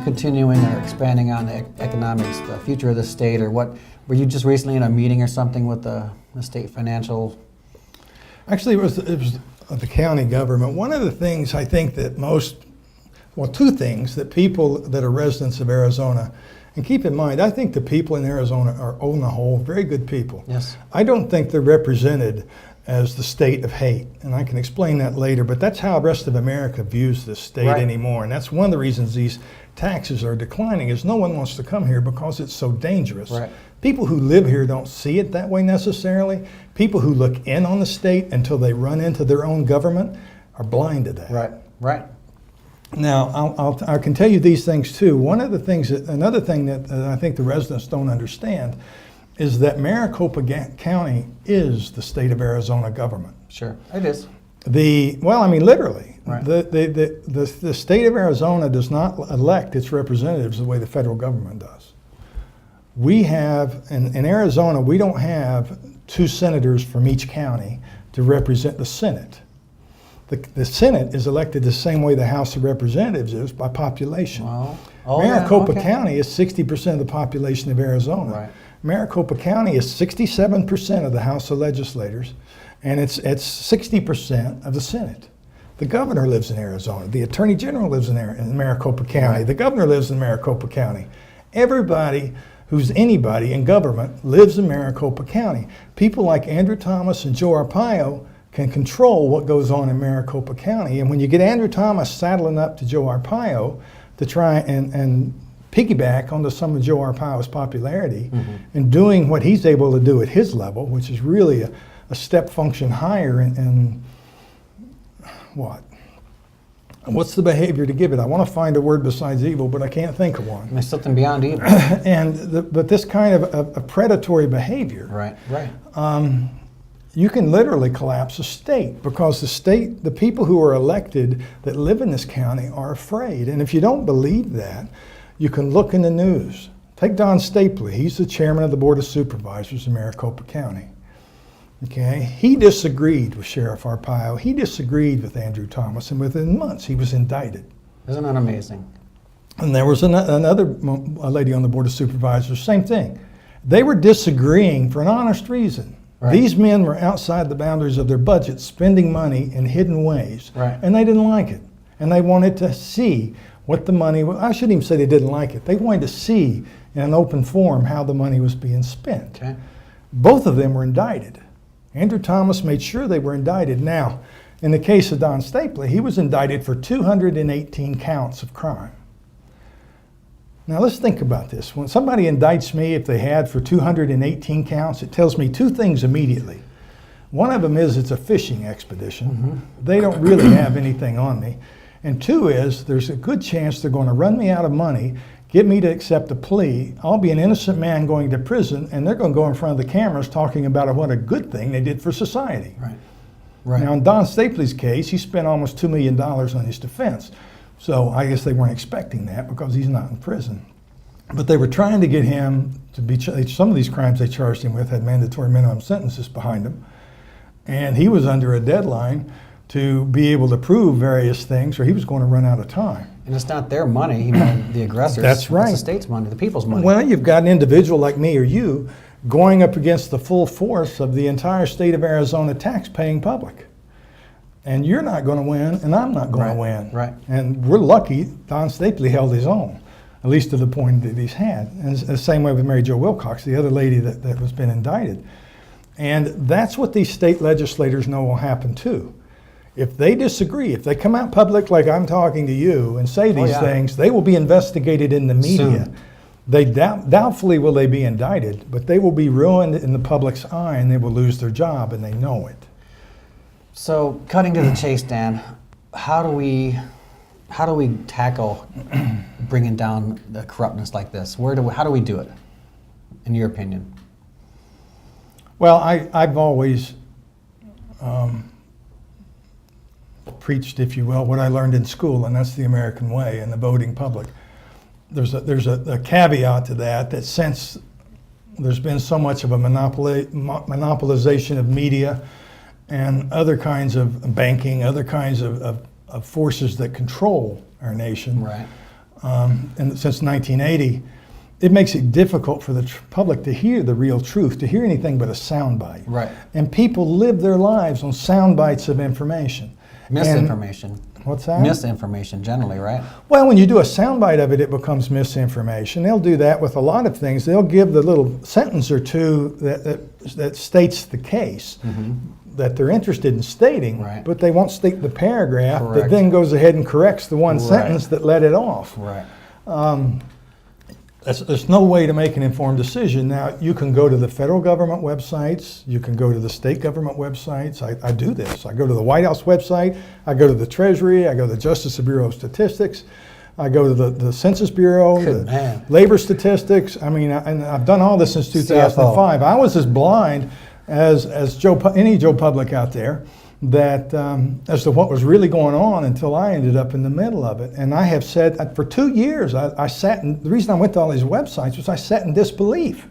continuing or expanding on the economics, the future of the state, or what? Were you just recently in a meeting or something with the state financial? Actually, it was the county government. One of the things I think that two things that people that are residents of Arizona, and keep in mind, I think the people in Arizona are, on the whole, very good people. Yes. I don't think they're represented as the state of hate, and I can explain that later, but that's how the rest of America views this state anymore, and that's one of the reasons these taxes are declining, is no one wants to come here because it's so dangerous. Right. People who live here don't see it that way necessarily. People who look in on the state until they run into their own government are blind to that. Right, right. Now, I can tell you these things too. Another thing that I think the residents don't understand is that Maricopa County is the state of Arizona government. Sure, it is. Literally. Right. The state of Arizona does not elect its representatives the way the federal government does. We have, in Arizona, we don't have 2 senators from each county to represent the Senate. The Senate is elected the same way the House of Representatives is, by population. Wow. Maricopa County is 60% of the population of Arizona. Right. Maricopa County is 67% of the House of Legislators, and it's 60% of the Senate. The governor lives in Arizona. The Attorney General lives in Maricopa County. Right. The governor lives in Maricopa County. Everybody who's anybody in government lives in Maricopa County. People like Andrew Thomas and Joe Arpaio can control what goes on in Maricopa County. And when you get Andrew Thomas saddling up to Joe Arpaio to try and piggyback onto some of Joe Arpaio's popularity and doing what he's able to do at his level, which is really a step function higher in what? What's the behavior to give it? I want to find a word besides evil, but I can't think of one. There's something beyond evil. But this kind of a predatory behavior. Right, right. You can literally collapse a state because the people who are elected that live in this county are afraid. And if you don't believe that, you can look in the news. Take Don Stapley. He's the chairman of the Board of Supervisors in Maricopa County. Okay, he disagreed with Sheriff Arpaio. He disagreed with Andrew Thomas, and within months he was indicted. Isn't that amazing? And there was another lady on the Board of Supervisors, same thing. They were disagreeing for an honest reason. Right. These men were outside the boundaries of their budget, spending money in hidden ways, right. And they didn't like it. And they wanted to see what the money was. I shouldn't even say they didn't like it. They wanted to see in an open forum how the money was being spent. Okay. Both of them were indicted. Andrew Thomas made sure they were indicted. Now, in the case of Don Stapley, he was indicted for 218 counts of crime. Now let's think about this. When somebody indicts me, if they had for 218 counts, it tells me 2 things immediately. One of them is it's a fishing expedition. They don't really have anything on me. And 2 is there's a good chance they're going to run me out of money, get me to accept a plea. I'll be an innocent man going to prison, and they're going to go in front of the cameras talking about what a good thing they did for society. Right. Right. Now, in Don Stapley's case, he spent almost $2 million on his defense. So I guess they weren't expecting that because he's not in prison. But they were trying to get him to be, some of these crimes they charged him with had mandatory minimum sentences behind them. And he was under a deadline to be able to prove various things, or he was going to run out of time. And it's not their money, the aggressors. That's right. It's the state's money, the people's money. Well, you've got an individual like me or you going up against the full force of the entire state of Arizona tax-paying public. And you're not going to win, and I'm not going to win. Right. And we're lucky Don Stapley held his own, at least to the point that he's had. And it's the same way with Mary Jo Wilcox, the other lady that was been indicted. And that's what these state legislators know will happen too. If they disagree, if they come out public like I'm talking to you and say these things, they will be investigated in the media. Soon. They doubtfully will they be indicted, but they will be ruined in the public's eye and they will lose their job, and they know it. So, cutting to the chase, Dan, how do we tackle bringing down the corruptness like this? How do we do it, in your opinion? Well, I've always preached, if you will, what I learned in school, and that's the American way and the voting public. There's a caveat to that since there's been so much of a monopolization of media and other kinds of banking, other kinds of forces that control our nation. Right. and since 1980, it makes it difficult for the public to hear the real truth, to hear anything but a soundbite. Right. And people live their lives on sound bites of information. Misinformation. What's that? Misinformation generally, right? Well, when you do a soundbite of it, it becomes misinformation. They'll do that with a lot of things. They'll give the little sentence or two that states the case that they're interested in stating, Right. but they won't state the paragraph that Correct. then goes ahead and corrects the one Right. sentence that let it off. Right. There's no way to make an informed decision. Now, you can go to the federal government websites, you can go to the state government websites. I do this. I go to the White House website, I go to the Treasury, I go to the Justice Bureau of Statistics, I go to the Census Bureau, Good the man. labor statistics. I mean, and I've done all this since 2005. I was as blind as any Joe Public out there that as to what was really going on until I ended up in the middle of it. And I have said for 2 years, I sat in, the reason I went to all these websites was I sat in disbelief.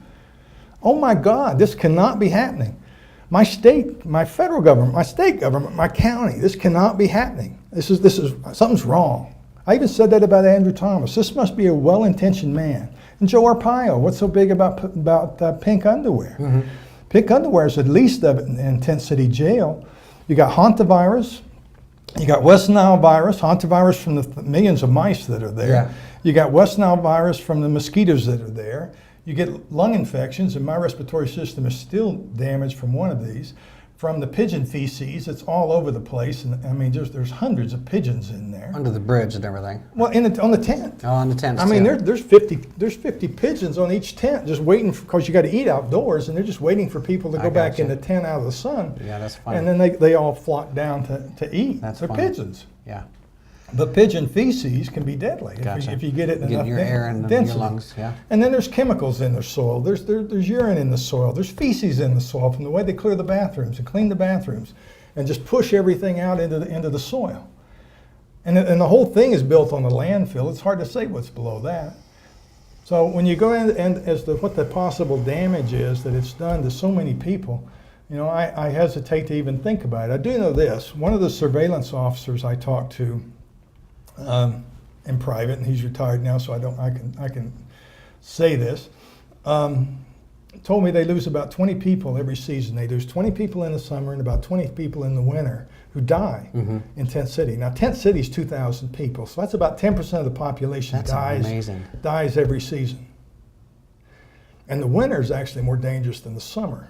Oh my God, this cannot be happening. My state, my federal government, my state government, my county, this cannot be happening. This is something's wrong. I even said that about Andrew Thomas. This must be a well-intentioned man. And Joe Arpaio, what's so big about pink underwear? Pink underwear is at least of it in Tent City Jail. You got hantavirus, you got West Nile virus, hantavirus from the millions of mice that are there. Yeah. You got West Nile virus from the mosquitoes that are there. You get lung infections, and my respiratory system is still damaged from one of these. From the pigeon feces, it's all over the place, and I mean, there's hundreds of pigeons in there. Under the bridge and everything. Well, on the tent. Oh, on the tents I mean, too. there's 50 pigeons on each tent, just waiting because you got to eat outdoors, and they're just waiting for people to go back in the tent out of the sun. Yeah, that's funny. And then they all flock down to eat. That's They're funny. pigeons. Yeah. But pigeon feces can be deadly if you get it in enough your air in your density. lungs, yeah. And then there's chemicals in the soil. There's urine in the soil. There's feces in the soil from the way they clear the bathrooms and clean the bathrooms and just push everything out into the soil. And the whole thing is built on the landfill. It's hard to say what's below that. So when you go in and as to what the possible damage is that it's done to so many people, you know, I hesitate to even think about it. I do know this. One of the surveillance officers I talked to in private, and he's retired now, so I can say this. Told me they lose about 20 people every season. They lose 20 people in the summer and about 20 people in the winter who die in Tent City. Now, Tent City's 2,000 people, so that's about 10% of the population dies every season. And the winter is actually more dangerous than the summer.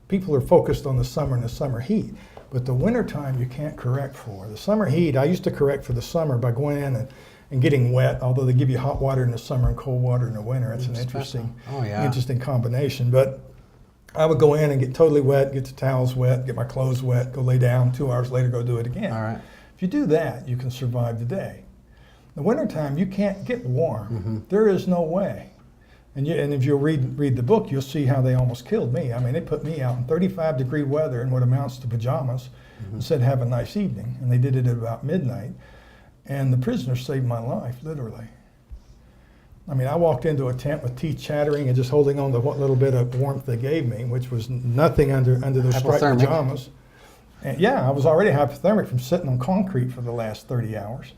People are focused on the summer and the summer heat. But the winter time you can't correct for. The summer heat, I used to correct for the summer by going in and getting wet, although they give you hot water in the summer and cold water in the winter. It's an interesting combination. But I would go in and get totally wet, get the towels wet, get my clothes wet, go lay down, 2 hours later go do it again. All right. If you do that, you can survive the day. The wintertime, you can't get warm. There is no way. And if you'll read the book, you'll see how they almost killed me. I mean, they put me out in 35-degree weather in what amounts to pajamas and said, have a nice evening. And they did it at about midnight. And the prisoners saved my life, literally. I mean, I walked into a tent with teeth chattering and just holding on to what little bit of warmth they gave me, which was nothing under those striped pajamas. And yeah, I was already hypothermic from sitting on concrete for the last 30 hours.